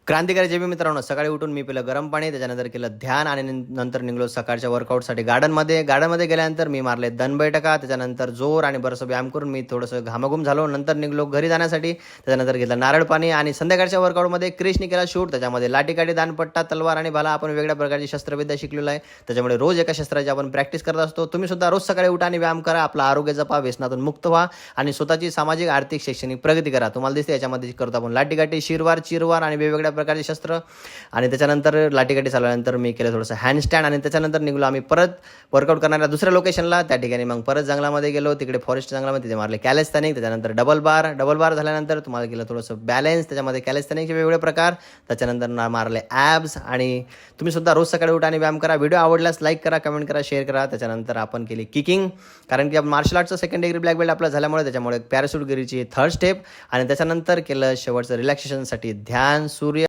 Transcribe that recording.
क्रांतिकारी जे बी मित्रांनो, सकाळी उठून मी पिलं गरम पाणी, त्याच्यानंतर केलं ध्यान आणि नंतर निघालो सकाळच्या वर्कआउटसाठी गार्डनमध्ये गेल्यानंतर मी मारले दन बैठका, त्याच्यानंतर जोर आणि बरंचसं व्यायाम करून मी थोडंसं घामाघूम झालो. नंतर निघालो घरी जाण्यासाठी. त्याच्यानंतर घेतलं नारळ पाणी आणि संध्याकाळच्या वर्कआउटमध्ये क्रिशने केला शूट. त्याच्यामध्ये लाठीकाठी, दानपट्टा, तलवार आणि भाला आपण वेगळ्या प्रकारची शस्त्रविद्या शिकलेलो आहे. त्याच्यामुळे रोज एका शस्त्राची आपण प्रॅक्टिस करत असतो. तुम्ही सुद्धा रोज सकाळी उठा आणि व्यायाम करा, आपलं आरोग्य जपा, व्यसनातून मुक्त व्हा आणि स्वतःची सामाजिक, आर्थिक, शैक्षणिक प्रगती करा. तुम्हाला दिसते याच्यामध्ये करतो आपण लाठीकाठी, शिरवार, चिरवार आणि वेगवेगळ्या प्रकारचे शस्त्र. आणि त्याच्यानंतर लाठीकाठी चालवल्यानंतर मी केलं थोडंसं हँडस्टँड आणि त्याच्यानंतर निघलो आम्ही परत वर्कआउट करणाऱ्या दुसऱ्या लोकेशनला. त्या ठिकाणी मग परत जंगलामध्ये गेलो, तिकडे फॉरेस्ट जंगलामध्ये तिथे मारले कॅलेस्थॅनिक. त्याच्यानंतर डबल बार झाल्यानंतर तुम्हाला केलं थोडंसं बॅलन्स, त्याच्यामध्ये कॅलेस्थॅनिकचे वेगवेगळे प्रकार. त्याच्यानंतर मारले ॲब्स. आणि तुम्ही सुद्धा रोज सकाळी उठा आणि व्यायाम करा. व्हिडिओ आवडल्यास लाईक करा, कमेंट करा, शेअर करा. त्याच्यानंतर आपण केली किकिंग, कारण की मार्शल आर्टचं सेकंड डिग्री ब्लॅक बेल्ट आपला झाल्यामुळे त्याच्यामुळे पॅराशूट गिरीची थर्ड स्टेप. आणि त्याच्यानंतर केलं शेवटचं रिलॅक्सेशनसाठी ध्यान, सूर्य